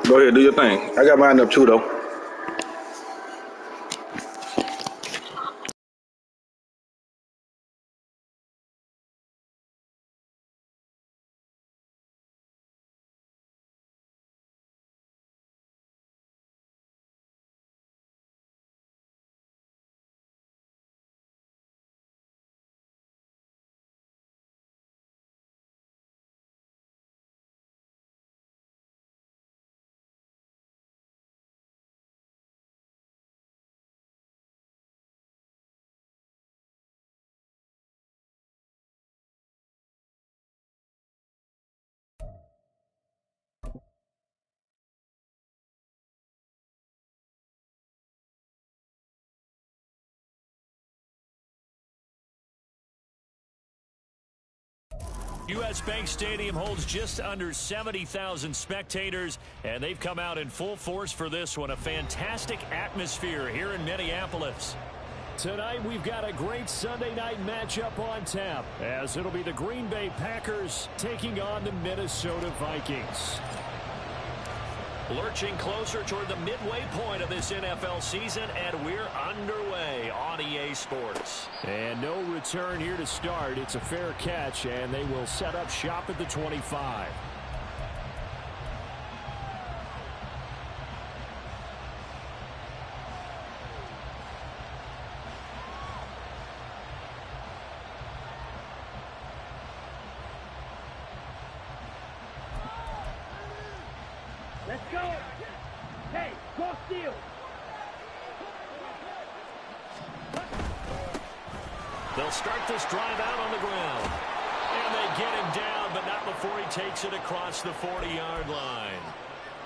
Go ahead, do your thing. I got mine up too, though. U.S. Bank Stadium holds just under 70,000 spectators, and they've come out in full force for this one. A fantastic atmosphere here in Minneapolis. Tonight, we've got a great Sunday night matchup on tap, as it'll be the Green Bay Packers taking on the Minnesota Vikings. Lurching closer toward the midway point of this NFL season, and we're underway on EA Sports. And no return here to start. It's a fair catch, and they will set up shop at the 25. Let's go. Hey, cross field. They'll start this drive out on the ground. And they get him down, but not before he takes it across the 40-yard line.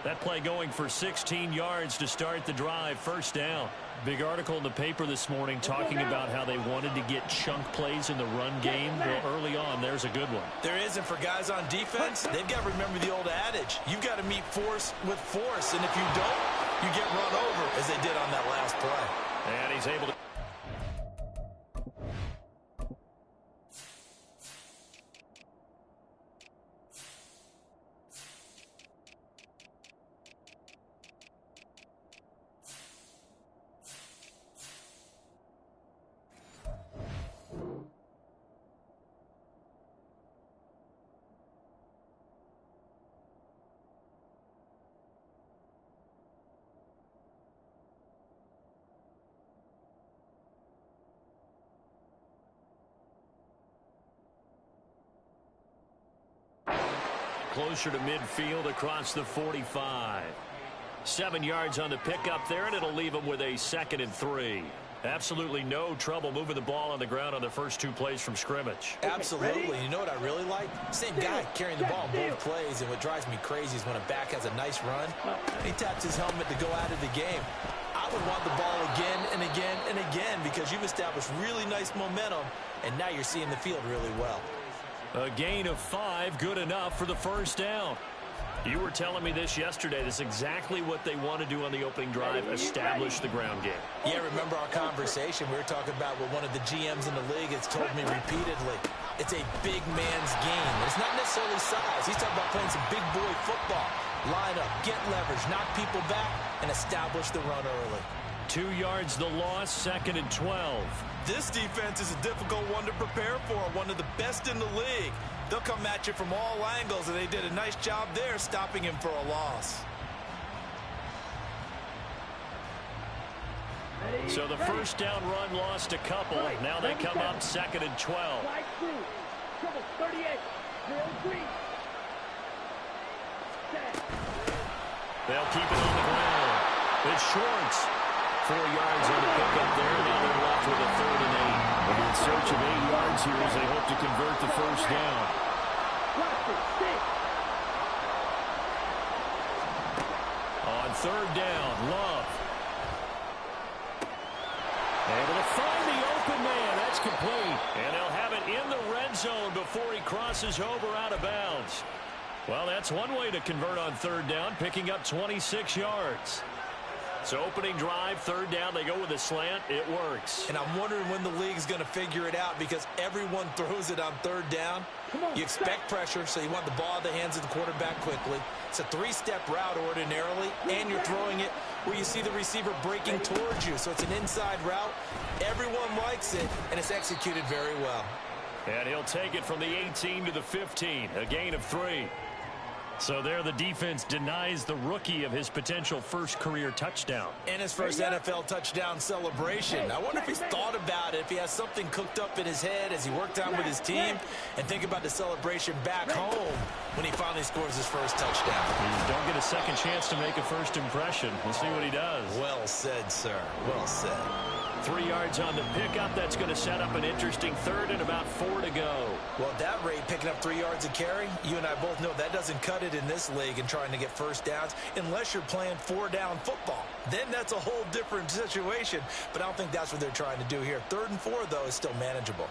That play going for 16 yards to start the drive. First down. Big article in the paper this morning talking about how they wanted to get chunk plays in the run game. Well, early on, there's a good one. There isn't for guys on defense. They've got to remember the old adage. You've got to meet force with force, and if you don't, you get run over, as they did on that last play. And he's able to... Closer to midfield across the 45. 7 yards on the pickup there, and it'll leave them with a 2nd and 3. Absolutely no trouble moving the ball on the ground on the first 2 plays from scrimmage. Absolutely. You know what I really like? Same guy carrying the ball in both plays, and what drives me crazy is when a back has a nice run, he taps his helmet to go out of the game. I would want the ball again and again and again because you've established really nice momentum, and now you're seeing the field really well. A gain of 5, good enough for the first down. You were telling me this yesterday. This is exactly what they want to do on the opening drive, establish the ground game. Yeah, remember our conversation? We were talking about what one of the GMs in the league has told me repeatedly. It's a big man's game. It's not necessarily size. He's talking about playing some big boy football. Line up, get leverage, knock people back, and establish the run early. 2 yards the loss, 2nd and 12. This defense is a difficult one to prepare for, one of the best in the league. They'll come at you from all angles, and they did a nice job there stopping him for a loss. So the first down run lost a couple. Now they come up 2nd and 12. They'll keep it on the ground. It's Schwartz. 4 yards on the pickup there. Now they're left with a 3rd and 8. And in search of 8 yards here as they hope to convert the first down. On 3rd down, Love. Able to find the open man. That's complete. And they'll have it in the red zone before he crosses over out of bounds. Well, that's one way to convert on 3rd down, picking up 26 yards. So opening drive, third down, they go with a slant. It works. And I'm wondering when the league's going to figure it out because everyone throws it on third down. You expect pressure, so you want the ball in the hands of the quarterback quickly. It's a three-step route ordinarily, and you're throwing it where you see the receiver breaking towards you. So it's an inside route. Everyone likes it, and it's executed very well. And he'll take it from the 18 to the 15, a gain of 3. So there the defense denies the rookie of his potential first career touchdown. And his first NFL touchdown celebration. I wonder if he's thought about it, if he has something cooked up in his head as he worked out with his team, and think about the celebration back home when he finally scores his first touchdown. You don't get a second chance to make a first impression. We'll see what he does. Well said, sir. Well said. 3 yards on the pickup. That's going to set up an interesting third and about 4 to go. Well, at that rate, picking up 3 yards a carry, you and I both know that doesn't cut it in this league and trying to get first downs unless you're playing 4-down football. Then that's a whole different situation, but I don't think that's what they're trying to do here. 3rd and 4, though, is still manageable.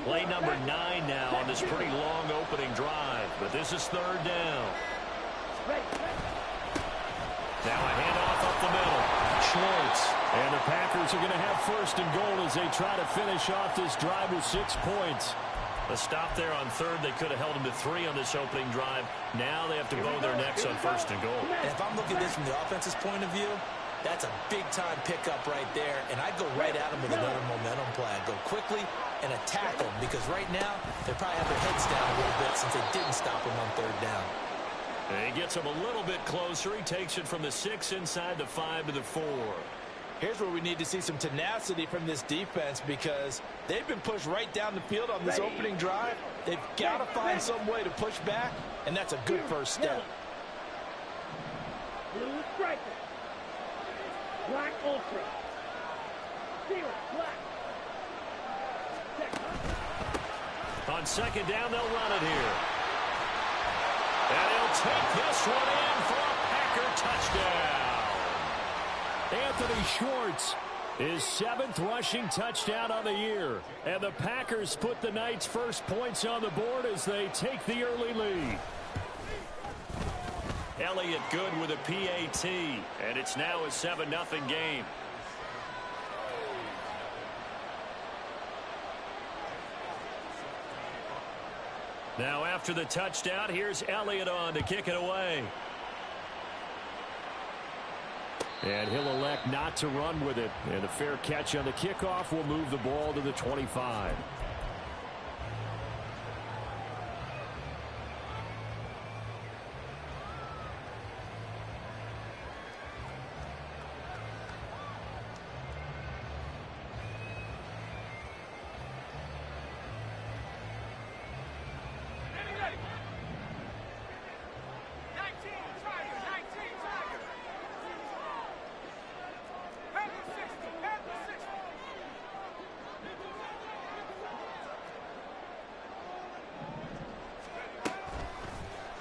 Play number 9 now on this pretty long opening drive, but this is 3rd down. Now a handoff up the middle. Schwartz. And the Packers are going to have 1st and goal as they try to finish off this drive with 6 points. A stop there on 3rd. They could have held them to 3 on this opening drive. Now they have to bow their necks on 1st and goal. And if I'm looking at this from the offense's point of view, that's a big-time pickup right there, and I'd go right at him with another momentum play. I'd go quickly and attack them because right now they probably have their heads down a little bit since they didn't stop him on 3rd down. And he gets him a little bit closer. He takes it from the 6 inside the 5 to the 4. Here's where we need to see some tenacity from this defense because they've been pushed right down the field on this opening drive. They've got to find some way to push back, and that's a good first step. Black Ultra. Zero, black. On 2nd down, they'll run it here. And he'll take this one in for a Packer touchdown. Anthony Schwartz, his 7th rushing touchdown on the year. And the Packers put the Knights' first points on the board as they take the early lead. Elliott good with a PAT, and it's now a 7-0 game. Now after the touchdown, here's Elliott on to kick it away. And he'll elect not to run with it. And a fair catch on the kickoff will move the ball to the 25.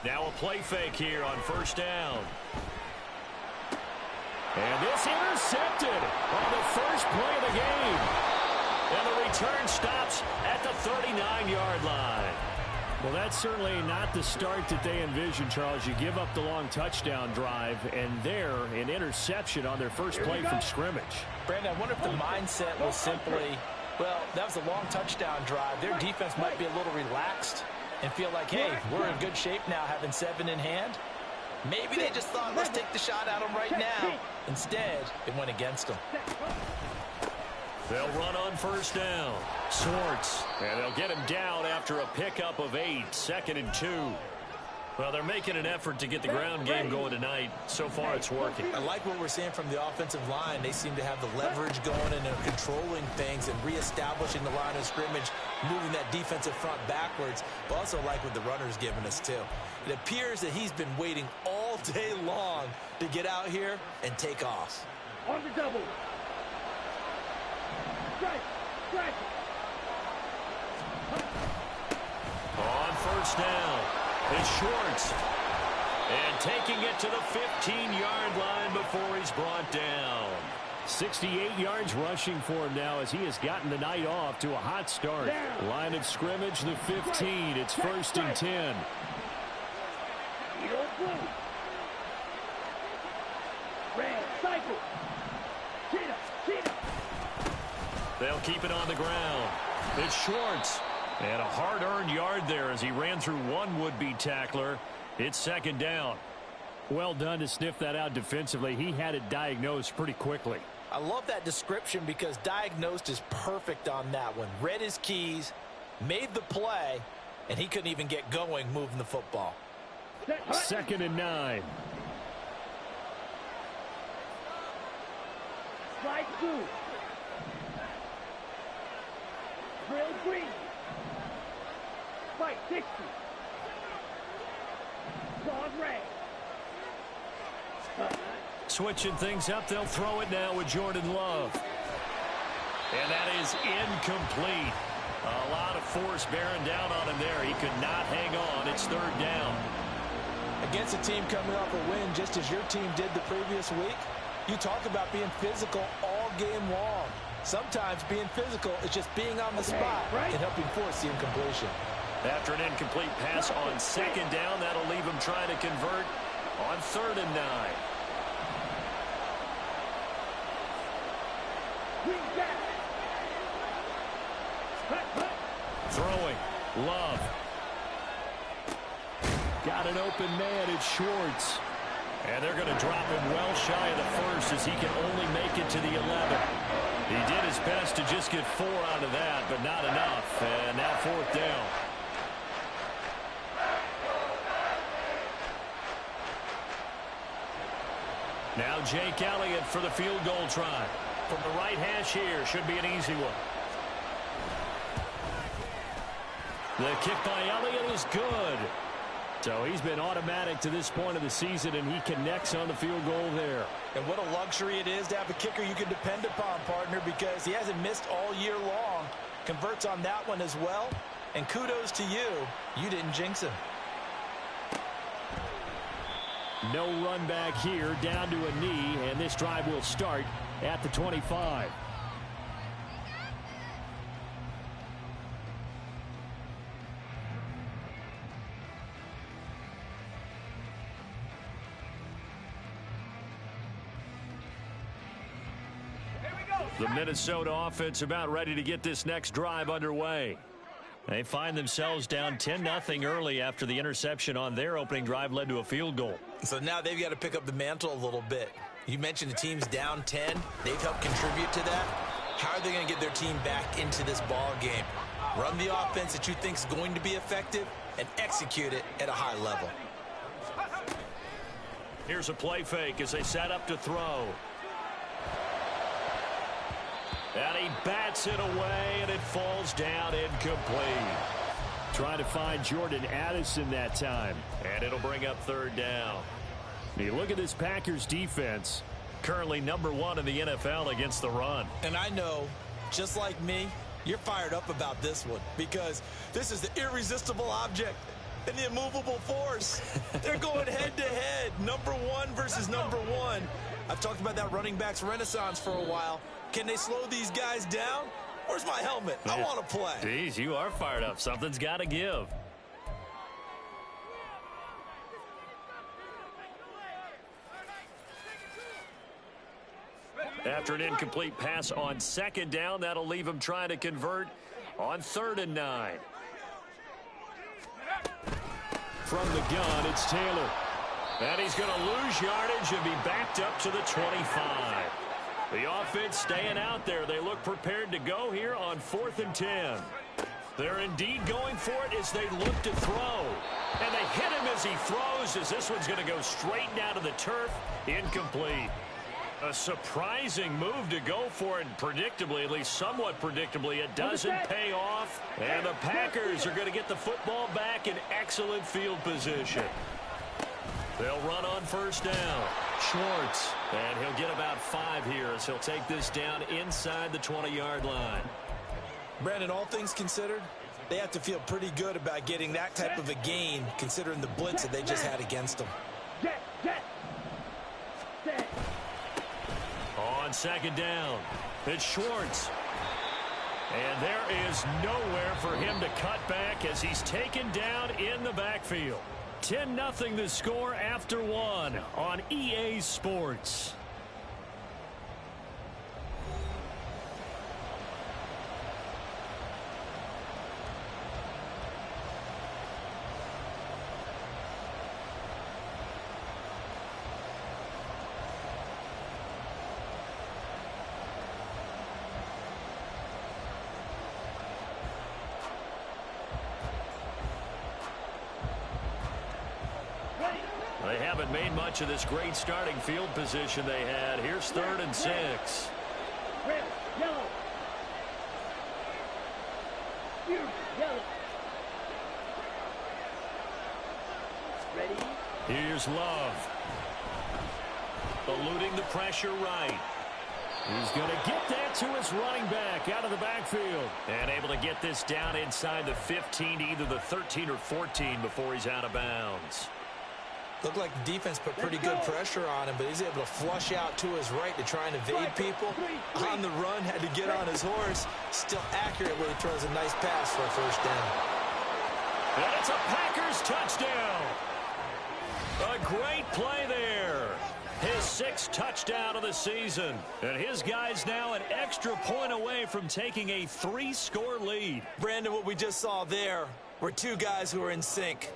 Now a play fake here on 1st down. And this intercepted on the first play of the game. And the return stops at the 39-yard line. Well, that's certainly not the start that they envisioned, Charles. You give up the long touchdown drive, and there, an interception on their first play from scrimmage. Brandon, I wonder if the mindset was simply, well, that was a long touchdown drive. Their defense might be a little relaxed and feel like, hey, we're in good shape now having 7 in hand. Maybe they just thought, let's take the shot at them right now. Instead, it went against them. They'll run on 1st down. Schwartz, and they'll get him down after a pickup of 8, 2nd and 2. Well, they're making an effort to get the ground game going tonight. So far, it's working. I like what we're seeing from the offensive line. They seem to have the leverage going, and they're controlling things and reestablishing the line of scrimmage, moving that defensive front backwards. But also like what the runner's giving us, too. It appears that he's been waiting all day long to get out here and take off. On the double. Strike. Strike. On 1st down, it's Schwartz. And taking it to the 15-yard line before he's brought down. 68 yards rushing for him now as he has gotten the night off to a hot start. Line of scrimmage, the 15. It's 1st and 10. They'll keep it on the ground. It's Schwartz. And a hard-earned yard there as he ran through one would-be tackler. It's 2nd down. Well done to sniff that out defensively. He had it diagnosed pretty quickly. I love that description because diagnosed is perfect on that one. Read his keys, made the play, and he couldn't even get going moving the football. 2nd and 9. Slide through. Drill green. Fight 60. Dog ray. Switching things up, they'll throw it now with Jordan Love. And that is incomplete. A lot of force bearing down on him there. He could not hang on. It's 3rd down. Against a team coming off a win just as your team did the previous week, you talk about being physical all game long. Sometimes being physical is just being on the spot and helping force the incompletion. After an incomplete pass on 2nd down, that'll leave him trying to convert on 3rd and 9. Throwing. Love. Got an open man. It's Schwartz. And they're going to drop him well shy of the 1st as he can only make it to the 11. He did his best to just get 4 out of that, but not enough. And now 4th down. Now Jake Elliott for the field goal try. From the right hash here, should be an easy one. The kick by Elliott is good. So he's been automatic to this point of the season, and he connects on the field goal there. And what a luxury it is to have a kicker you can depend upon, partner, because he hasn't missed all year long. Converts on that one as well. And kudos to you. You didn't jinx him. No run back here, down to a knee, and this drive will start at the 25. The Minnesota offense about ready to get this next drive underway. They find themselves down 10-0 early after the interception on their opening drive led to a field goal. So now they've got to pick up the mantle a little bit. You mentioned the team's down 10. They've helped contribute to that. How are they going to get their team back into this ball game? Run the offense that you think is going to be effective and execute it at a high level. Here's a play fake as they set up to throw. And he bats it away, and it falls down incomplete. Trying to find Jordan Addison that time. And it'll bring up 3rd down. You look at this Packers defense, currently #1 in the NFL against the run. And I know, just like me, you're fired up about this one because this is the irresistible object and the immovable force. They're going head-to-head, #1 versus #1. I've talked about that running backs renaissance for a while. Can they slow these guys down? Where's my helmet? I want to play. Jeez, you are fired up. Something's got to give. After an incomplete pass on 2nd down, that'll leave him trying to convert on 3rd and 9. From the gun, it's Taylor. And he's going to lose yardage and be backed up to the 25. The offense staying out there. They look prepared to go here on 4th and 10. They're indeed going for it as they look to throw. And they hit him as he throws, as this one's going to go straight down to the turf. Incomplete. A surprising move to go for it, predictably, at least somewhat predictably. It doesn't pay off. And the Packers are going to get the football back in excellent field position. They'll run on 1st down. Schwartz. And he'll get about 5 here as he'll take this down inside the 20-yard line. Brandon, all things considered, they have to feel pretty good about getting that type of a gain considering the blitz that they just had against them. On on second down. It's Schwartz. And there is nowhere for him to cut back as he's taken down in the backfield. 10-0 the score after one on EA Sports. They haven't made much of this great starting field position they had. Here's 3rd and 6. Red, yellow. Yellow. Ready? Here's Love. Eluding the pressure right. He's going to get that to his running back out of the backfield. And able to get this down inside the 15 to either the 13 or 14 before he's out of bounds. Looked like the defense put pretty good pressure on him, but he's able to flush out to his right to try and evade people. On the run, had to get on his horse. Still accurate when he throws a nice pass for a first down. And it's a Packers touchdown. A great play there. His 6th touchdown of the season. And his guy's now an extra point away from taking a 3-score lead. Brandon, what we just saw there were two guys who are in sync.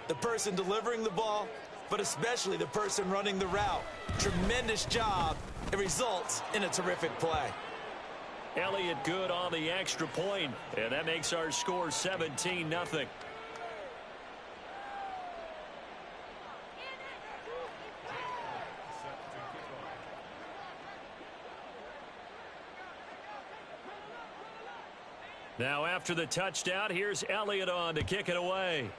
The person delivering the ball, but especially the person running the route. Tremendous job. It results in a terrific play. Elliott good on the extra point, and that makes our score 17-0. Now after the touchdown, here's Elliott on to kick it away.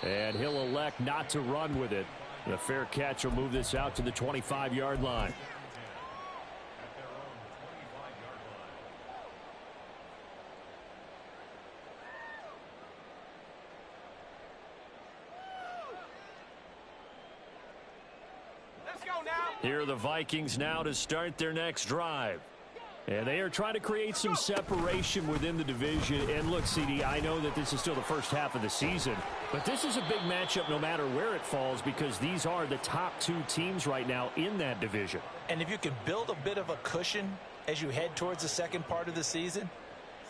And he'll elect not to run with it. The fair catch will move this out to the 25-yard line. Let's go now. Here are the Vikings now to start their next drive. And they are trying to create some separation within the division. And look, CD, I know that this is still the first half of the season, but this is a big matchup no matter where it falls because these are the top 2 teams right now in that division. And if you can build a bit of a cushion as you head towards the second part of the season,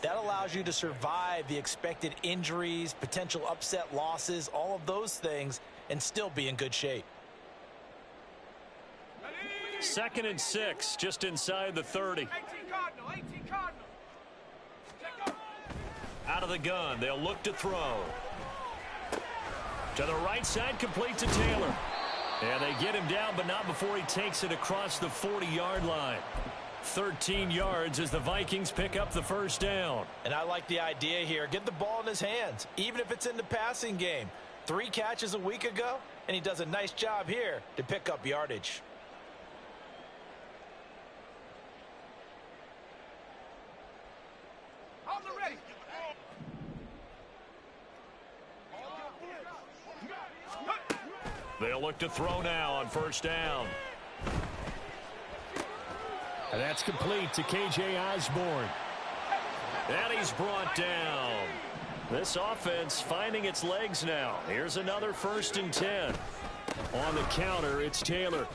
that allows you to survive the expected injuries, potential upset losses, all of those things, and still be in good shape. 2nd and 6, just inside the 30. 18 Cardinal, 18 Cardinal. Out of the gun, they'll look to throw. To the right side, complete to Taylor. And they get him down, but not before he takes it across the 40-yard line. 13 yards as the Vikings pick up the first down. And I like the idea here. Get the ball in his hands, even if it's in the passing game. 3 catches a week ago, and he does a nice job here to pick up yardage. They'll look to throw now on first down. And that's complete to K.J. Osborne. And he's brought down. This offense finding its legs now. Here's another 1st and 10. On the counter, it's Taylor.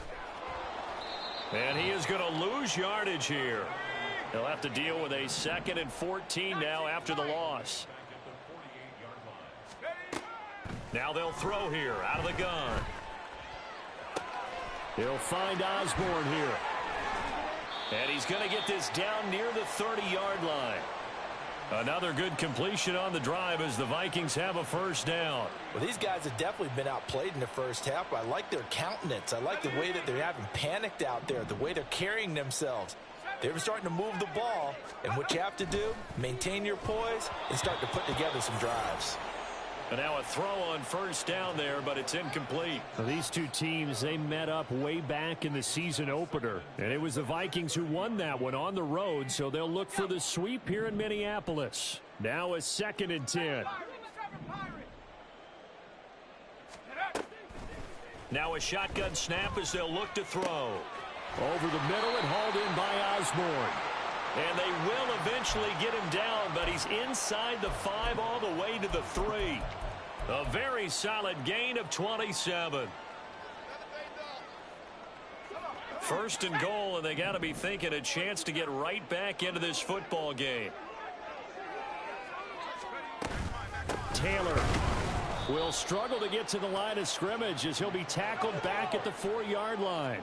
And he is going to lose yardage here. He'll have to deal with a 2nd and 14 now after the loss. Now they'll throw here out of the gun. He'll find Osborne here. And he's going to get this down near the 30-yard line. Another good completion on the drive as the Vikings have a first down. Well, these guys have definitely been outplayed in the first half. I like their countenance. I like the way that they haven't panicked out there, the way they're carrying themselves. They're starting to move the ball, and what you have to do, maintain your poise and start to put together some drives. And now a throw on first down there, but it's incomplete. Well, these two teams, they met up way back in the season opener. And it was the Vikings who won that one on the road, so they'll look for the sweep here in Minneapolis. Now a 2nd and 10. Now a shotgun snap as they'll look to throw. Over the middle and hauled in by Osborne. And they will eventually get him down, but he's inside the 5 all the way to the 3. A very solid gain of 27. First and goal, and they got to be thinking a chance to get right back into this football game. Taylor will struggle to get to the line of scrimmage as he'll be tackled back at the 4-yard line.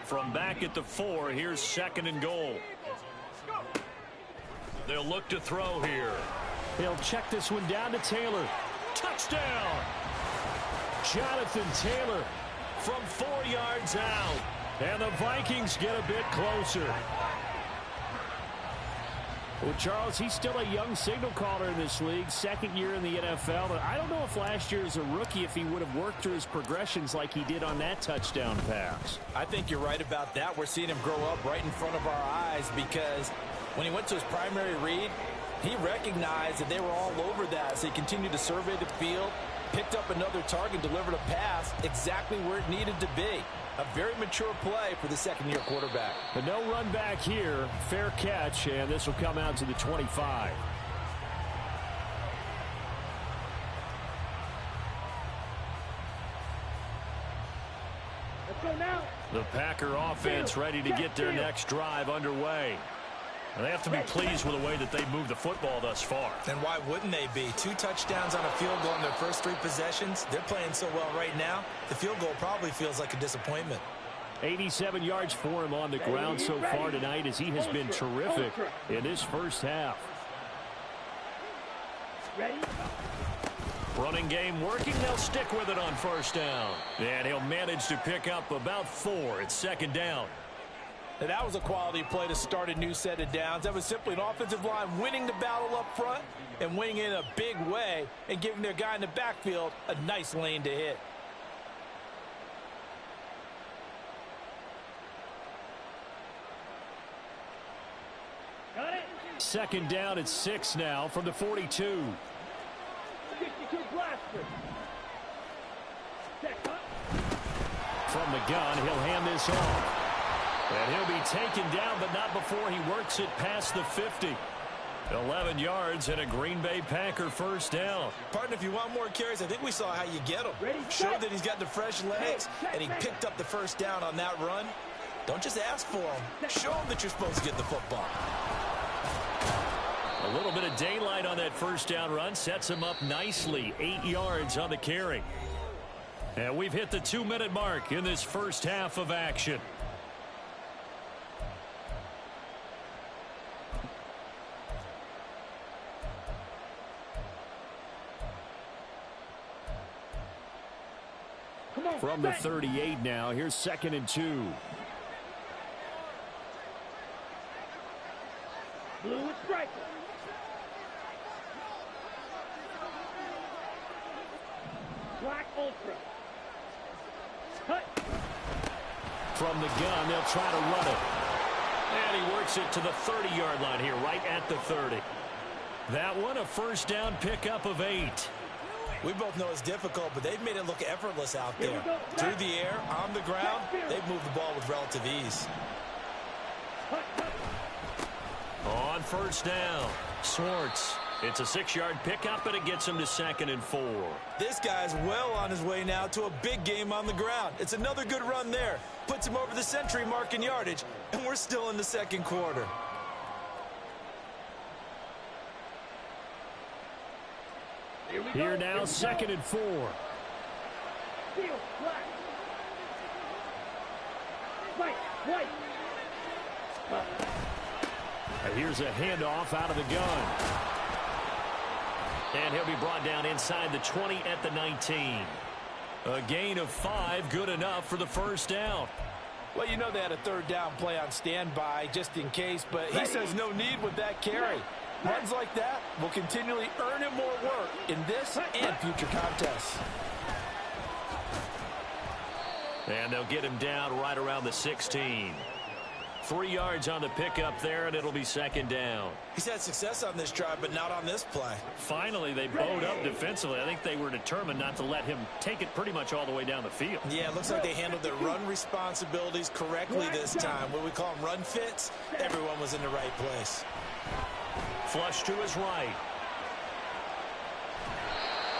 From back at the 4, here's second and goal. They'll look to throw here. He'll check this one down to Taylor. Touchdown! Jonathan Taylor From 4 yards out. and the Vikings get a bit closer. Well, Charles, he's still a young signal caller in this league, second year in the NFL. But I don't know if last year as a rookie, if he would have worked through his progressions like he did on that touchdown pass. I think you're right about that. We're seeing him grow up right in front of our eyes because when he went to his primary read, he recognized that they were all over that. So he continued to survey the field, picked up another target, delivered a pass exactly where it needed to be. A very mature play for the second-year quarterback. But no run back here. Fair catch, and this will come out to the 25. Let's go now. The Packer offense ready to get their next drive underway. And they have to be pleased with the way that they moved the football thus far. And why wouldn't they be? 2 touchdowns on a field goal in their first 3 possessions. They're playing so well right now, the field goal probably feels like a disappointment. 87 yards for him on the ground so far tonight as he has been terrific in this first half. Ready? Running game working. They'll stick with it on first down. And he'll manage to pick up about 4 at second down. And that was a quality play to start a new set of downs. That was simply an offensive line winning the battle up front and winning it in a big way and giving their guy in the backfield a nice lane to hit. Got it. Second down at 6 now from the 42. 62 blaster. Set up. From the gun, he'll hand this off. And he'll be taken down, but not before he works it past the 50. 11 yards and a Green Bay Packer first down. Partner, if you want more carries, I think we saw how you get them. Ready, Show set. that he's got the fresh legs, and he picked up the first down on that run. Don't just ask for them. Show them that you're supposed to get the football. A little bit of daylight on that first down run sets him up nicely. 8 yards on the carry. And we've hit the 2-minute mark in this first half of action. From the 38 now, here's second and 2. Blue and striker. Black ultra. Cut. From the gun, they'll try to run it. And he works it to the 30-yard line here, right at the 30. That one, a first down pickup of 8. We both know it's difficult, but they've made it look effortless out there. Through the air, on the ground, they've moved the ball with relative ease. On first down, Swartz. It's a 6-yard pickup, and it gets him to second and 4. This guy's well on his way now to a big game on the ground. It's another good run there. Puts him over the century mark in yardage, and we're still in the second quarter. Here now, second and 4. Steel, black. White, white. And here's a handoff out of the gun. And he'll be brought down inside the 20 at the 19. A gain of 5, good enough for the first down. Well, you know they had a third down play on standby just in case, but he says no need with that carry. Runs like that will continually earn him more work in this and future contests. And they'll get him down right around the 16. 3 yards on the pickup there, and it'll be second down. He's had success on this drive, but not on this play. Finally, they bowed up defensively. I think they were determined not to let him take it pretty much all the way down the field. Yeah, it looks like they handled their run responsibilities correctly this time. What we call them run fits, everyone was in the right place. Flush to his right.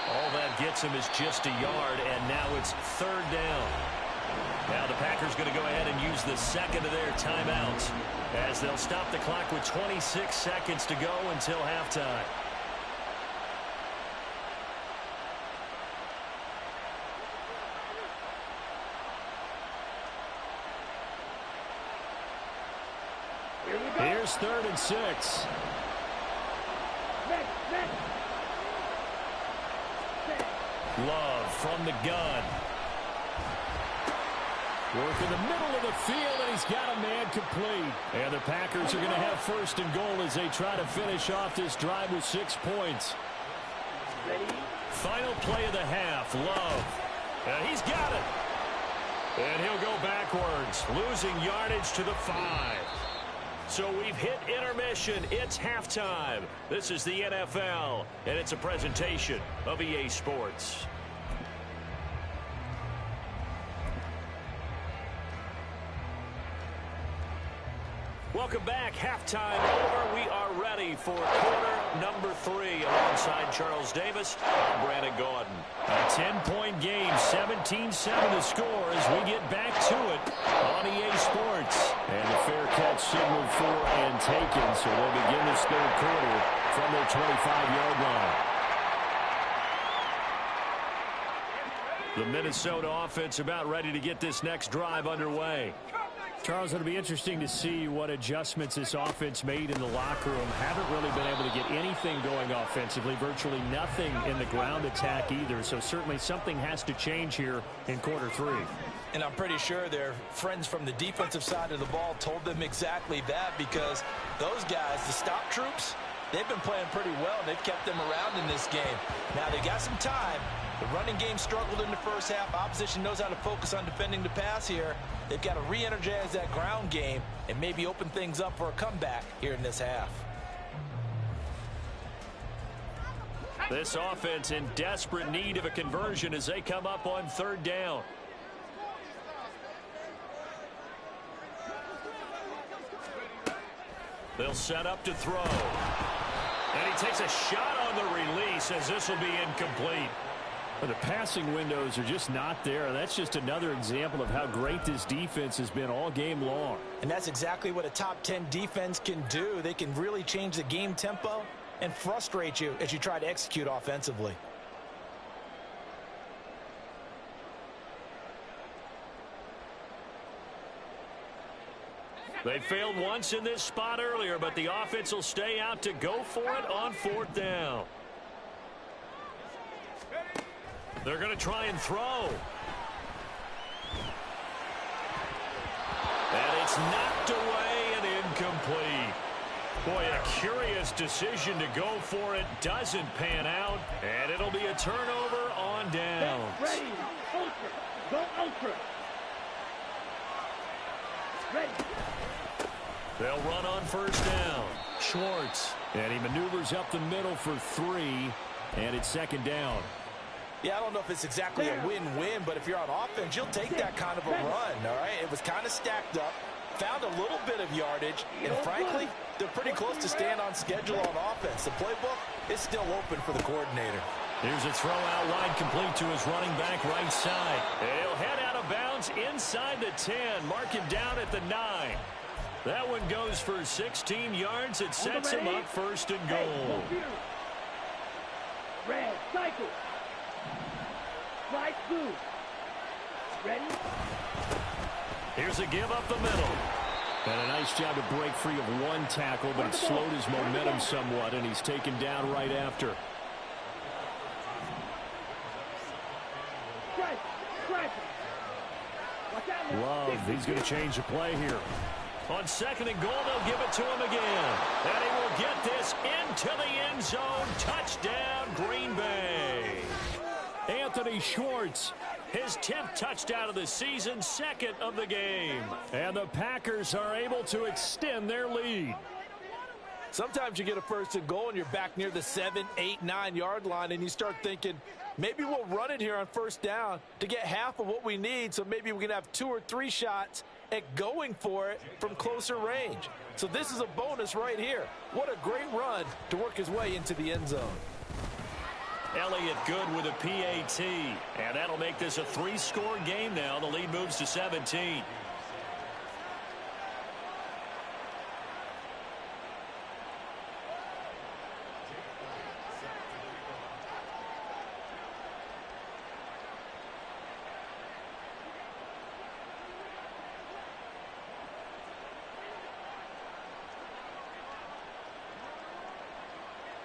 All that gets him is just a yard, and now it's third down. Now the Packers going to go ahead and use the second of their timeouts as they'll stop the clock with 26 seconds to go until halftime. Here's 3rd and 6. Love from the gun. Work in the middle of the field, and he's got a man complete. And the Packers are going to have 1st and goal as they try to finish off this drive with 6 points. Final play of the half, Love. And he's got it. And he'll go backwards, losing yardage to the 5. So we've hit intermission. It's halftime. This is the NFL, and it's a presentation of EA Sports. Welcome back. Halftime over. We are ready for quarter number 3. Alongside Charles Davis, I'm Brandon Gaudin. A 10-point game, 17-7 the score as we get back to it on EA Sports. And the fair catch signaled for and taken, so they'll begin this 3rd quarter from their 25-yard line. The Minnesota offense about ready to get this next drive underway. Charles, it'll be interesting to see what adjustments this offense made in the locker room. Haven't really been able to get anything going offensively, virtually nothing in the ground attack either. So certainly something has to change here in quarter 3. And I'm pretty sure their friends from the defensive side of the ball told them exactly that, because those guys, the stop troops, they've been playing pretty well, and they've kept them around in this game. Now, they got some time. The running game struggled in the first half. Opposition knows how to focus on defending the pass here. They've got to re-energize that ground game and maybe open things up for a comeback here in this half. This offense in desperate need of a conversion as they come up on 3rd down. They'll set up to throw. And he takes a shot on the release as this will be incomplete. But the passing windows are just not there. And that's just another example of how great this defense has been all game long. And that's exactly what a top 10 defense can do. They can really change the game tempo and frustrate you as you try to execute offensively. They failed once in this spot earlier, but the offense will stay out to go for it on 4th down. They're going to try and throw. And it's knocked away and incomplete. Boy, a curious decision to go for it. Doesn't pan out, and it'll be a turnover on downs. Ready. Ultra. Go ultra. Ready. They'll run on 1st down. Schwartz. And he maneuvers up the middle for 3. And it's 2nd down. Yeah, I don't know if it's exactly a win-win, but if you're on offense, you'll take that kind of a run, all right? It was kind of stacked up, found a little bit of yardage, and frankly, they're pretty close to staying on schedule on offense. The playbook is still open for the coordinator. Here's a throw out wide, complete to his running back right side. He'll head out of bounds inside the 10, mark him down at the 9. That one goes for 16 yards. It sets him up 1st and goal. Red, cycle. Right, blue. Ready? Here's a give up the middle. And a nice job to break free of one tackle, but it slowed his momentum somewhat, and he's taken down right after. Love, he's going to change the play here. On 2nd and goal, they'll give it to him again. And he will get this into the end zone. Touchdown, Green Bay. Anthony Schwartz His 10th touchdown of the season, second of the game. And the Packers are able to extend their lead. Sometimes you get a first and goal and you're back near the 7, 8, 9-yard line and you start thinking, maybe we'll run it here on first down to get half of what we need, so maybe we can have 2 or 3 shots at going for it from closer range. So this is a bonus right here. What a great run to work his way into the end zone. Elliott good with a PAT, and that'll make this a 3-score game now. The lead moves to 17.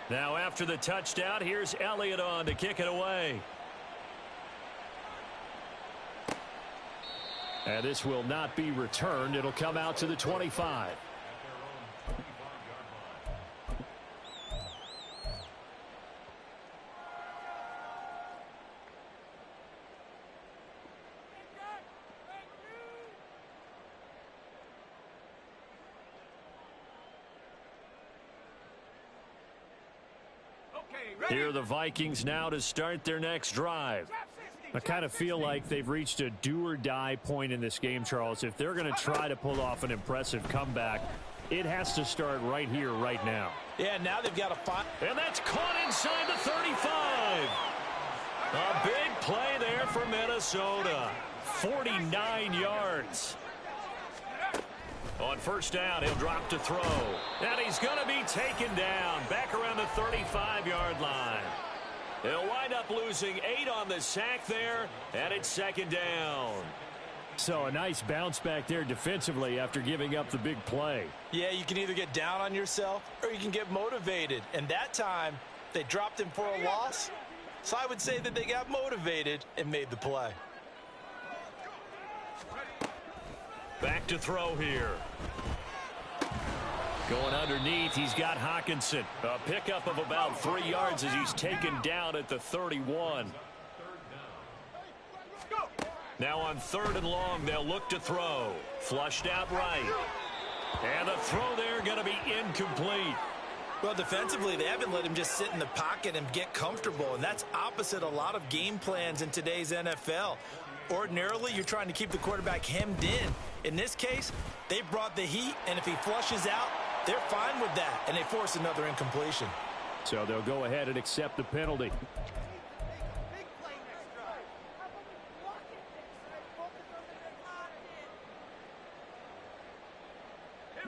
Now after the touchdown, here's Elliott on to kick it away. And this will not be returned. It'll come out to the 25. Here are the Vikings now to start their next drive. I kind of feel like they've reached a do-or-die point in this game, Charles. If they're going to try to pull off an impressive comeback, it has to start right here, right now. Yeah, now they've got to find. And that's caught inside the 35. A big play there for Minnesota. 49 yards. On first down, he'll drop to throw. And he's going to be taken down back around the 35-yard line. He'll wind up losing 8 on the sack there, and it's second down. So a nice bounce back there defensively after giving up the big play. Yeah, you can either get down on yourself or you can get motivated. And that time, they dropped him for a loss. So I would say that they got motivated and made the play. Back to throw here. Going underneath, he's got Hawkinson. A pickup of about 3 yards as he's taken down at the 31. Now on third and long, they'll look to throw. Flushed out right. And the throw there going to be incomplete. Well, defensively, they haven't let him just sit in the pocket and get comfortable, and that's opposite a lot of game plans in today's NFL. Ordinarily, you're trying to keep the quarterback hemmed in. In this case, they brought the heat, and if he flushes out, they're fine with that, and they force another incompletion. So they'll go ahead and accept the penalty.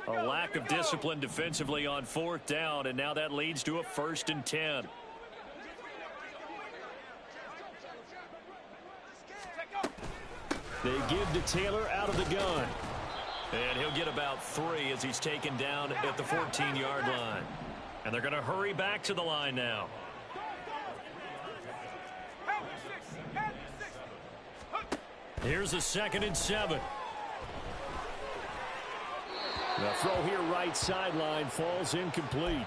A lack of discipline defensively on fourth down, and now that leads to a 1st and 10. They give to Taylor out of the gun. And he'll get about 3 as he's taken down at the 14-yard line. And they're going to hurry back to the line now. Here's a 2nd and 7. The throw here right sideline falls incomplete.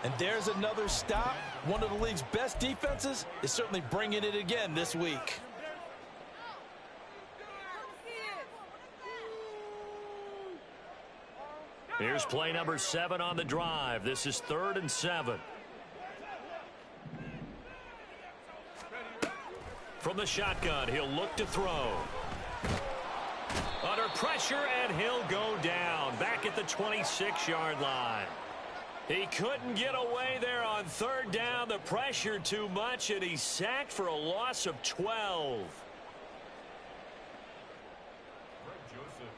And there's another stop. One of the league's best defenses is certainly bringing it again this week. Here's play number 7 on the drive. This is 3rd and 7. From the shotgun, he'll look to throw. Under pressure, and he'll go down back at the 26-yard line. He couldn't get away there on 3rd down. The pressure too much, and he's sacked for a loss of 12.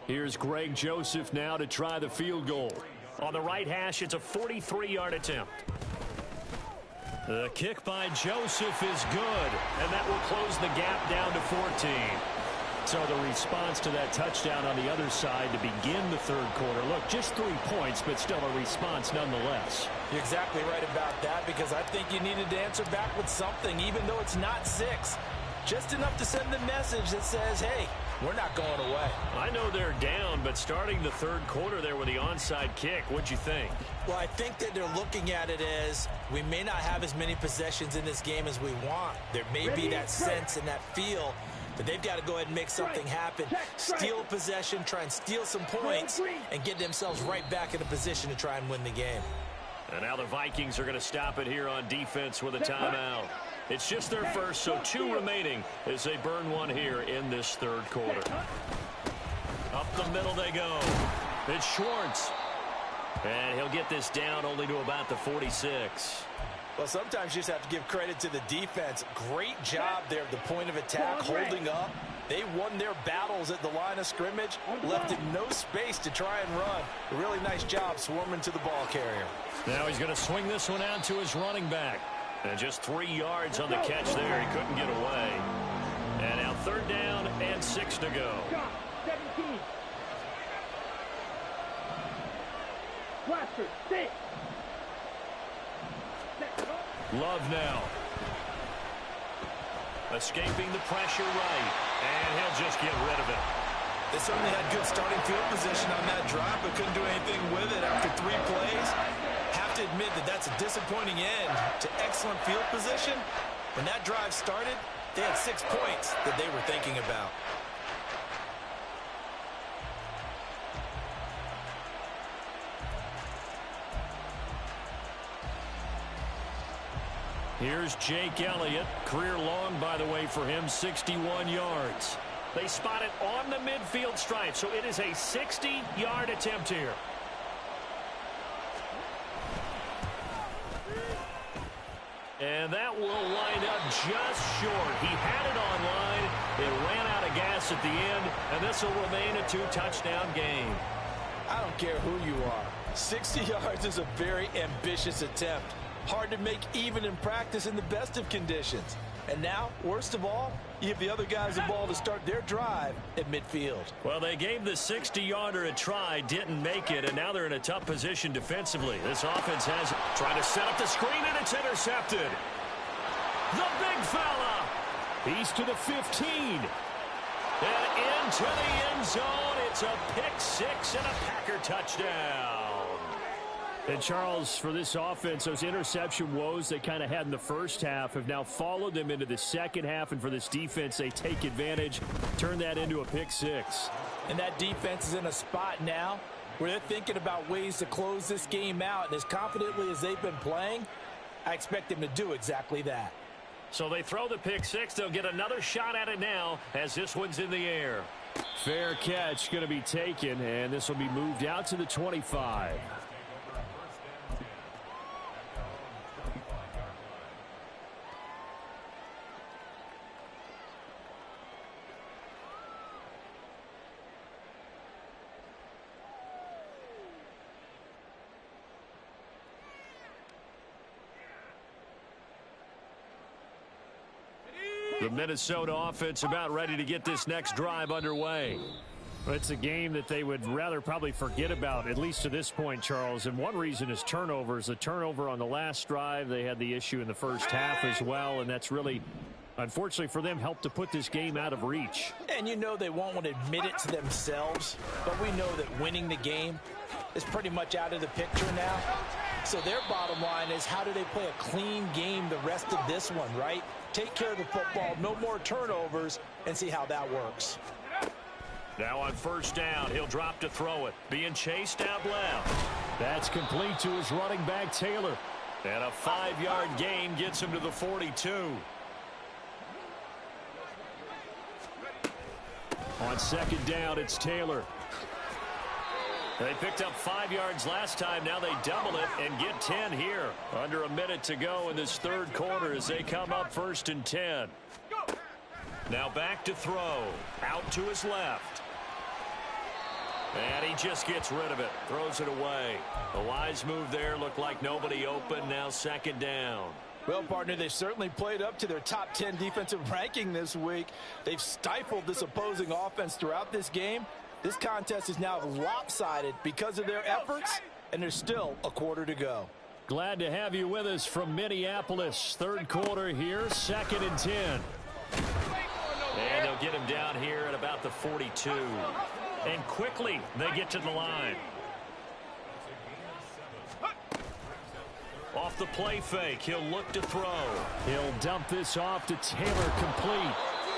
Here's Greg Joseph now to try the field goal. On the right hash, it's a 43-yard attempt. The kick by Joseph is good, and that will close the gap down to 14. So the response to that touchdown on the other side to begin the third quarter. Look, just 3 points, but still a response nonetheless. You're exactly right about that, because I think you needed to answer back with something, even though it's not 6. Just enough to send the message that says, hey, we're not going away. I know they're down, but starting the third quarter there with the onside kick, what'd you think? Well, I think that they're looking at it as we may not have as many possessions in this game as we want. There may be that sense and that feel But they've got to go ahead and make something happen. Steal possession, try and steal some points, and get themselves right back in a position to try and win the game. And now the Vikings are going to stop it here on defense with a timeout. It's just their first, so 2 remaining as they burn one here in this third quarter. Up the middle they go. It's Schwartz. And he'll get this down only to about the 46. Well, sometimes you just have to give credit to the defense. Great job there at the point of attack, holding up. They won their battles at the line of scrimmage, left it no space to try and run. A really nice job swarming to the ball carrier. Now he's going to swing this one out to his running back. And just 3 yards on the catch there. He couldn't get away. And now 3rd down and 6 to go. 17. Blaster, 6. Love now. Escaping the pressure right. And he'll just get rid of it. They certainly had good starting field position on that drive, but couldn't do anything with it after 3 plays. Have to admit that that's a disappointing end to excellent field position. When that drive started, they had 6 points that they were thinking about. Here's Jake Elliott. Career long, by the way, for him, 61 yards. They spot it on the midfield stripe, so it is a 60-yard attempt here. And that will wind up just short. He had it on line. It ran out of gas at the end, and this will remain a 2-touchdown game. I don't care who you are. 60 yards is a very ambitious attempt. Hard to make even in practice in the best of conditions. And now, worst of all, you give the other guys the ball to start their drive at midfield. Well, they gave the 60-yarder a try, didn't make it, and now they're in a tough position defensively. This offense has tried to set up the screen, and it's intercepted. The big fella. He's to the 15. And into the end zone. It's a pick-6 and a Packer touchdown. And, Charles, for this offense, those interception woes they kind of had in the first half have now followed them into the second half. And for this defense, they take advantage, turn that into a pick-6. And that defense is in a spot now where they're thinking about ways to close this game out. And as confidently as they've been playing, I expect them to do exactly that. So they throw the pick-6. They'll get another shot at it now as this one's in the air. Fair catch going to be taken, and this will be moved out to the 25. The Minnesota offense about ready to get this next drive underway. It's a game that they would rather probably forget about, at least to this point, Charles. And one reason is turnovers. The turnover on the last drive, they had the issue in the first half as well, and that's really, unfortunately for them, helped to put this game out of reach. And you know they won't want to admit it to themselves, but we know that winning the game is pretty much out of the picture now. So their bottom line is, how do they play a clean game the rest of this one, right? Take care of the football, no more turnovers, and see how that works. Now on first down, he'll drop to throw it. Being chased out left. That's complete to his running back, Taylor. And a 5-yard gain gets him to the 42. On second down, it's Taylor. They picked up 5 yards last time. Now they double it and get 10 here. Under a minute to go in this third quarter as they come up 1st and 10. Now back to throw. Out to his left. And he just gets rid of it. Throws it away. A wise move there. Looked like nobody open. Now 2nd down. Well, partner, they've certainly played up to their top 10 defensive ranking this week. They've stifled this opposing offense throughout this game. This contest is now lopsided because of their efforts, and there's still a quarter to go. Glad to have you with us from Minneapolis. Third quarter here, 2nd and 10. And they'll get him down here at about the 42. And quickly, they get to the line. Off the play fake, he'll look to throw. He'll dump this off to Taylor, complete.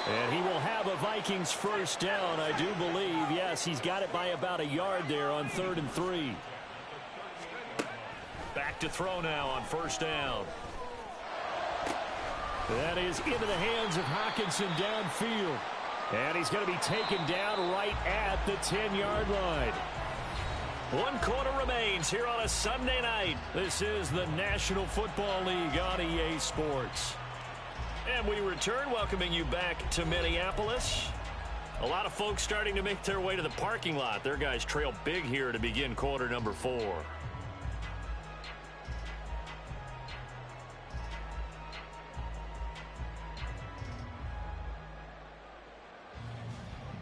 And he will have a Vikings first down, I do believe. Yes, he's got it by about a yard there on 3rd and 3. Back to throw now on first down. That is into the hands of Hockenson downfield. And he's going to be taken down right at the 10-yard line. 1 quarter remains here on a Sunday night. This is the National Football League on EA Sports. And we return, welcoming you back to Minneapolis. A lot of folks starting to make their way to the parking lot. Their guys trail big here to begin quarter number 4.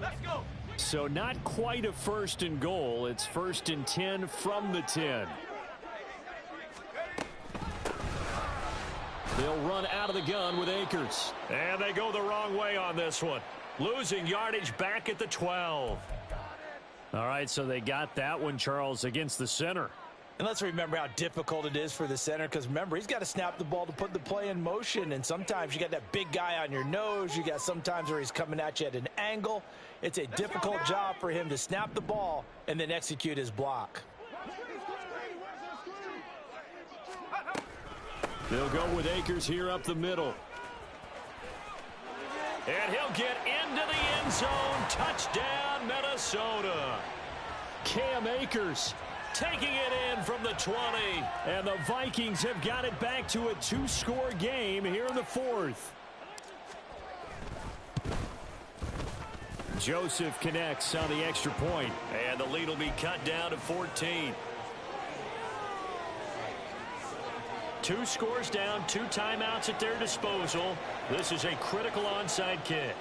Let's go. So not quite a 1st and goal. It's 1st and 10 from the 10. They'll run out of the gun with Akers. And they go the wrong way on this one. Losing yardage back at the 12. All right, so they got that one, Charles, against the center. And let's remember how difficult it is for the center, because remember, he's got to snap the ball to put the play in motion, and sometimes you got that big guy on your nose. You got sometimes where he's coming at you at an angle. It's a difficult job for him to snap the ball and then execute his block. They'll go with Akers here up the middle. And he'll get into the end zone. Touchdown, Minnesota. Cam Akers taking it in from the 20. And the Vikings have got it back to a 2-score game here in the 4th. Joseph connects on the extra point. And the lead will be cut down to 14. 2 scores down, 2 timeouts at their disposal. This is a critical onside kick.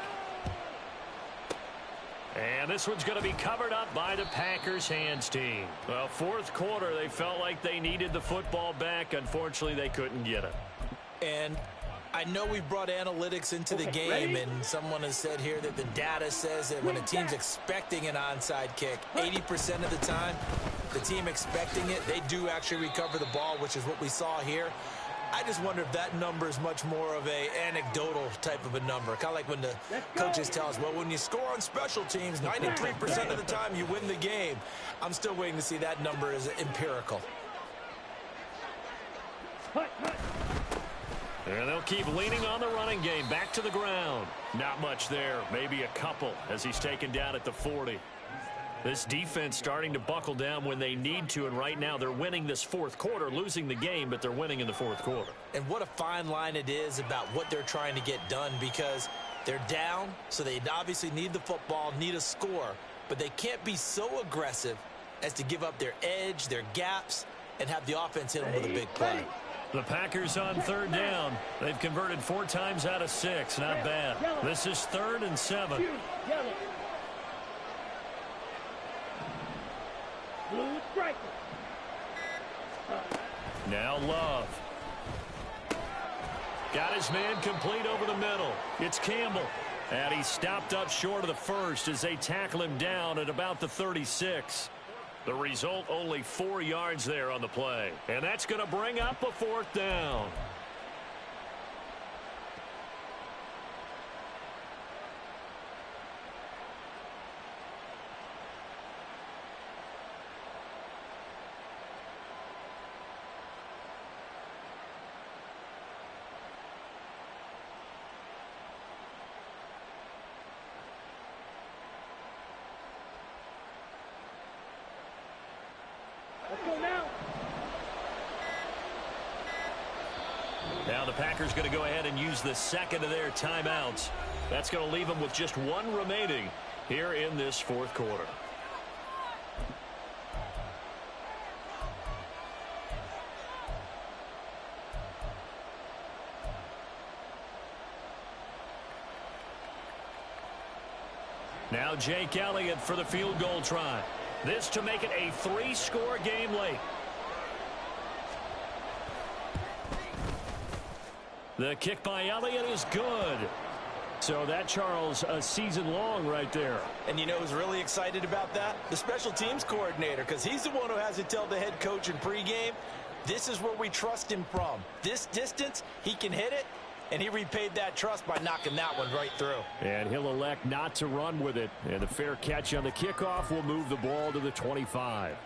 And this one's going to be covered up by the Packers hands team. Well, 4th quarter, they felt like they needed the football back. Unfortunately, they couldn't get it. And I know we brought analytics into the game, and someone has said here that the data says that when a team's expecting an onside kick, 80% of the time, the team expecting it, they do actually recover the ball, which is what we saw here. I just wonder if that number is much more of a anecdotal type of a number. Kind of like when the coaches tell us, well, when you score on special teams, 93% of the time you win the game. I'm still waiting to see that number as empirical. And they'll keep leaning on the running game. Back to the ground. Not much there. Maybe a couple as he's taken down at the 40. This defense starting to buckle down when they need to, and right now they're winning this 4th quarter, losing the game, but they're winning in the 4th quarter. And what a fine line it is about what they're trying to get done, because they're down, so they obviously need the football, need a score, but they can't be so aggressive as to give up their edge, their gaps, and have the offense hit them with a big play. The Packers on 3rd down. They've converted 4 times out of 6. Not bad. This is 3rd and 7. Blue striker. Now Love. Got his man complete over the middle. It's Campbell. And he stopped up short of the first as they tackle him down at about the 36. The result, only 4 yards there on the play. And that's going to bring up a 4th down. Let's go now. Now the Packers going to go ahead and use the 2nd of their timeouts. That's going to leave them with just 1 remaining here in this 4th quarter. Now Jake Elliott for the field goal try. This to make it a 3-score game late. The kick by Elliott is good. So that, Charles, a season long right there. And you know who's really excited about that? The special teams coordinator, because he's the one who has to tell the head coach in pregame, this is where we trust him from. This distance, he can hit it, and he repaid that trust by knocking that one right through. And he'll elect not to run with it. And the fair catch on the kickoff will move the ball to the 25.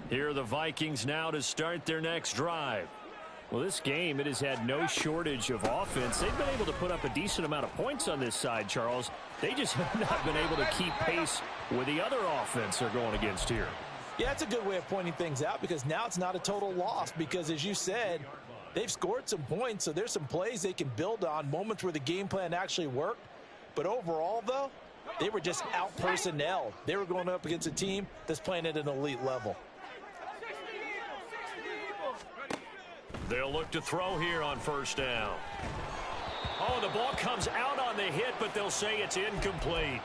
Here are the Vikings now to start their next drive. Well, this game, it has had no shortage of offense. They've been able to put up a decent amount of points on this side, Charles. They just have not been able to keep pace with the other offense they're going against here. Yeah, it's a good way of pointing things out because now it's not a total loss because, as you said, they've scored some points, so there's some plays they can build on, moments where the game plan actually worked. But overall, though, they were just out-personnelled. They were going up against a team that's playing at an elite level. They'll look to throw here on first down. Oh, the ball comes out on the hit, but they'll say it's incomplete.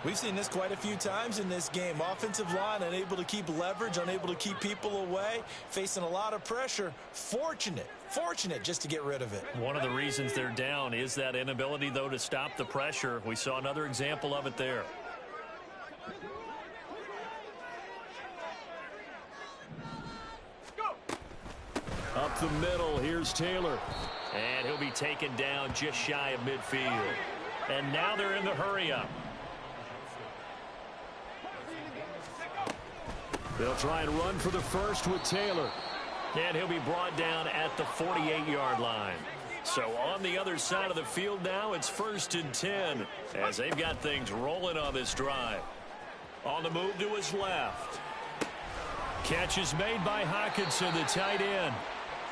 We've seen this quite a few times in this game. Offensive line unable to keep leverage, unable to keep people away, facing a lot of pressure. Fortunate just to get rid of it. One of the reasons they're down is that inability, though, to stop the pressure. We saw another example of it there. Up the middle, here's Taylor. And he'll be taken down just shy of midfield. And now they're in the hurry-up. They'll try and run for the first with Taylor. And he'll be brought down at the 48-yard line. So on the other side of the field now, it's 1st and 10 as they've got things rolling on this drive. On the move to his left. Catch is made by Hockenson, the tight end.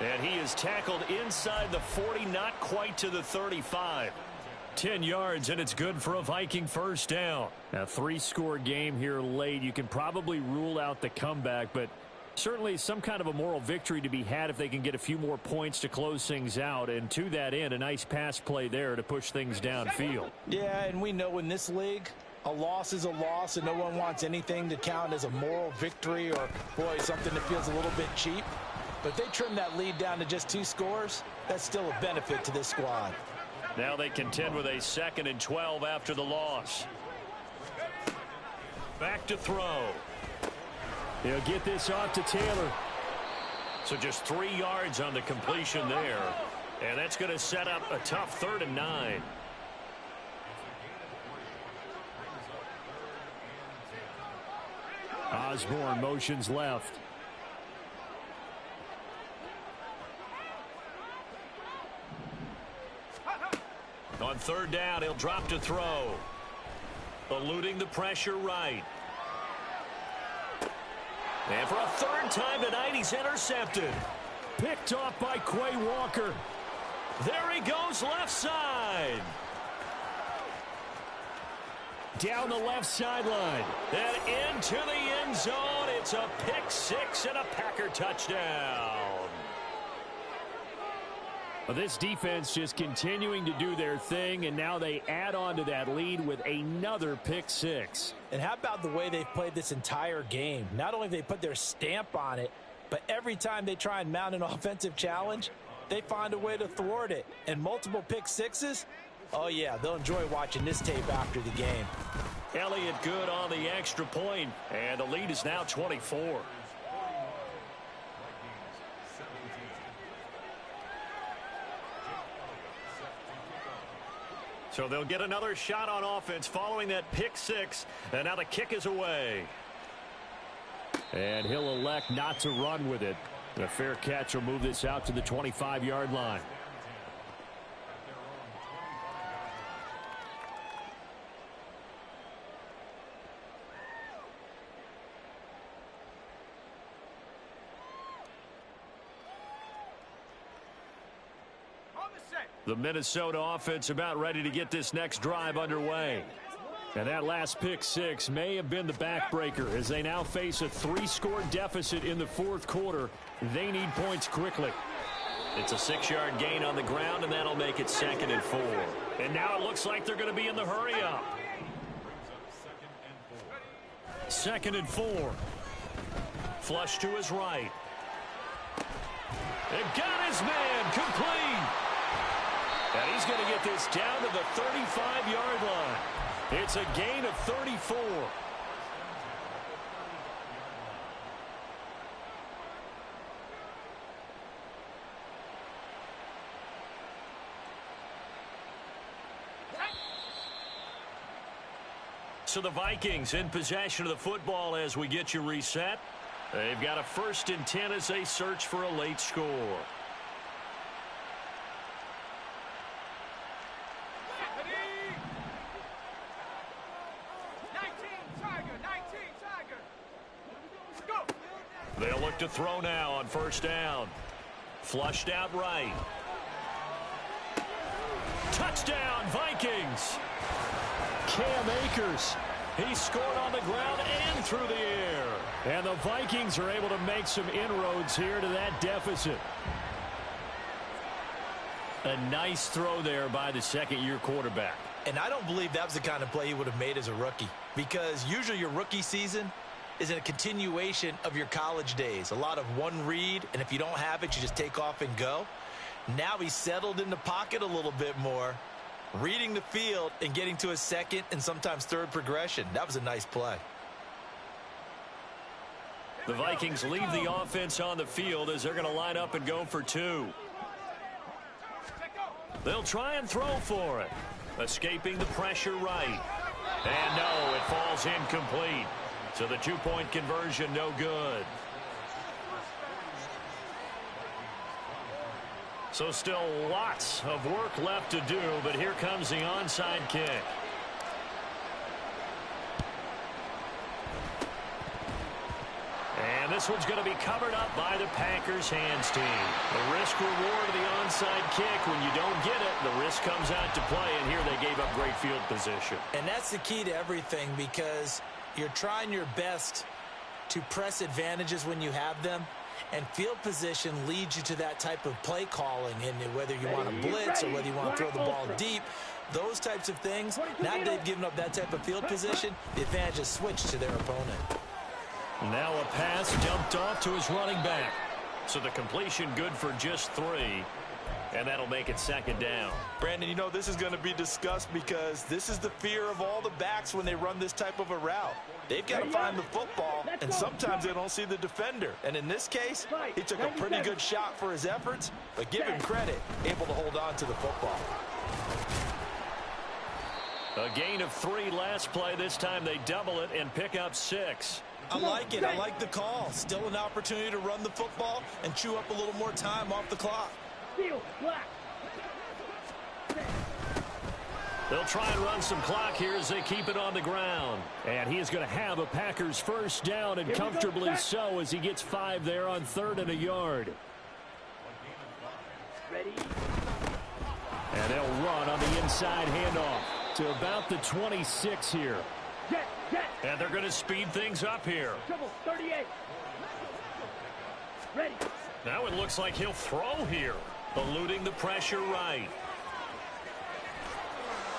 And he is tackled inside the 40, not quite to the 35. 10 yards, and it's good for a Viking first down. A 3-score game here late. You can probably rule out the comeback, but certainly some kind of a moral victory to be had if they can get a few more points to close things out. And to that end, a nice pass play there to push things downfield. Yeah, and we know in this league, a loss is a loss, and no one wants anything to count as a moral victory or, boy, something that feels a little bit cheap. But if they trim that lead down to just 2 scores, that's still a benefit to this squad. Now they contend with a 2nd and 12 after the loss. Back to throw. He'll get this off to Taylor. So just 3 yards on the completion there. And that's going to set up a tough 3rd and 9. Osborne motions left. On 3rd down, he'll drop to throw. Eluding the pressure right. And for a 3rd time tonight, he's intercepted. Picked off by Quay Walker. There he goes, left side. Down the left sideline. And into the end zone. It's a pick 6 and a Packer touchdown. Well, this defense just continuing to do their thing, and now they add on to that lead with another pick 6. And how about the way they've played this entire game? Not only have they put their stamp on it, but every time they try and mount an offensive challenge, they find a way to thwart it. And multiple pick 6s, oh yeah, they'll enjoy watching this tape after the game. Elliott good on the extra point, and the lead is now 24. So they'll get another shot on offense following that pick 6, and now the kick is away. And he'll elect not to run with it. A fair catch will move this out to the 25-yard line. The Minnesota offense about ready to get this next drive underway. And that last pick 6 may have been the backbreaker as they now face a 3-score deficit in the 4th quarter. They need points quickly. It's a 6-yard gain on the ground, and that'll make it 2nd and 4. And now it looks like they're going to be in the hurry-up. 2nd and 4. Flush to his right. And got his man complete. And he's going to get this down to the 35-yard line. It's a gain of 34. So the Vikings in possession of the football as we get you reset. They've got a 1st and 10 as they search for a late score. They'll look to throw now on 1st down. Flushed out right. Touchdown, Vikings! Cam Akers. He scored on the ground and through the air. And the Vikings are able to make some inroads here to that deficit. A nice throw there by the second-year quarterback. And I don't believe that was the kind of play he would have made as a rookie, because usually your rookie season is a continuation of your college days. A lot of one read, and if you don't have it, you just take off and go. Now he's settled in the pocket a little bit more, reading the field and getting to a second and sometimes third progression. That was a nice play. The Vikings leave the offense on the field as they're going to line up and go for 2. They'll try and throw for it. Escaping the pressure right. And no, it falls incomplete. So the 2-point conversion no good. So still lots of work left to do, but here comes the onside kick. And this one's going to be covered up by the Packers hands team. The risk reward of the onside kick. When you don't get it, the risk comes out to play, and here they gave up great field position. And that's the key to everything, because you're trying your best to press advantages when you have them. And field position leads you to that type of play calling, and whether you want to blitz or whether you want to throw the ball deep, those types of things. Now they've given up that type of field position, the advantage is switched to their opponent. Now a pass dumped off to his running back. So the completion good for just 3. And that'll make it 2nd down. Brandon, you know, this is going to be discussed because this is the fear of all the backs when they run this type of a route. They've got to find the football, and sometimes they don't see the defender. And in this case, he took a pretty good shot for his efforts, but give him credit, able to hold on to the football. A gain of 3 last play. This time they double it and pick up 6. I like it. I like the call. Still an opportunity to run the football and chew up a little more time off the clock. They'll try and run some clock here as they keep it on the ground. And he is going to have a Packers 1st down, and comfortably so, as he gets 5 there on 3rd and a yard. Ready. And they'll run on the inside handoff to about the 26 here. And they're going to speed things up here. Double 38. Ready. Now it looks like he'll throw here, eluding the pressure right.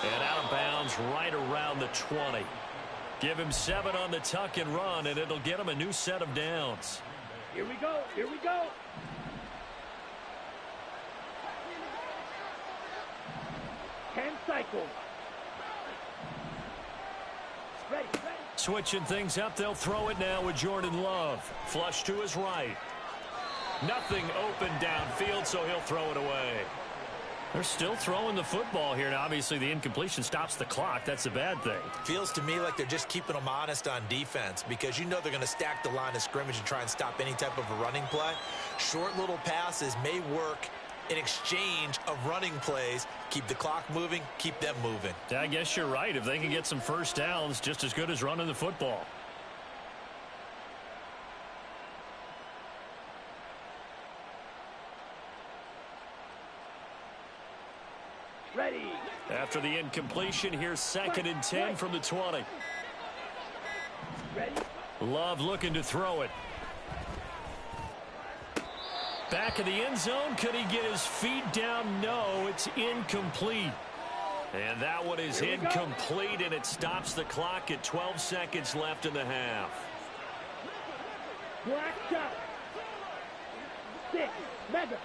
And out of bounds right around the 20. Give him 7 on the tuck and run, and it'll get him a new set of downs. Here we go. Here we go. 10 cycles. Ready. Switching things up, they'll throw it now with Jordan Love. Flush to his right. Nothing open downfield, so he'll throw it away. They're still throwing the football here. Now, obviously, the incompletion stops the clock. That's a bad thing. Feels to me like they're just keeping them honest on defense, because you know they're going to stack the line of scrimmage and try and stop any type of a running play. Short little passes may work in exchange of running plays. Keep the clock moving, keep them moving. I guess you're right. If they can get some 1st downs, just as good as running the football. Ready. After the incompletion, here's 2nd and 10 from the 20. Ready. Love looking to throw it. Back of the end zone. Could he get his feet down? No, it's incomplete. And that one is incomplete, and it stops the clock at 12 seconds left in the half. Black shot. 6. Mega.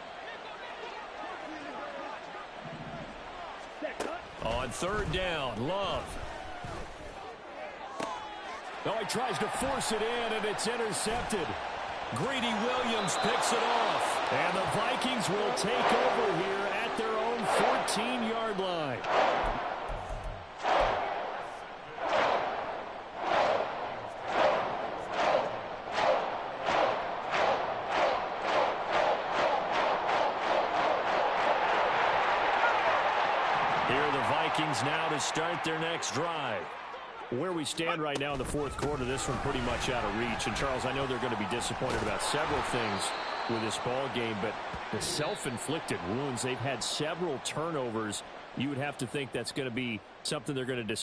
On third down, Love. Oh, he tries to force it in, and it's intercepted. Greedy Williams picks it off. And the Vikings will take over here at their own 14-yard line. Here are the Vikings now to start their next drive. Where we stand right now in the fourth quarter, this one pretty much out of reach. And, Charles, I know they're going to be disappointed about several things with this ball game, but the self-inflicted wounds, they've had several turnovers. You would have to think that's going to be something they're going to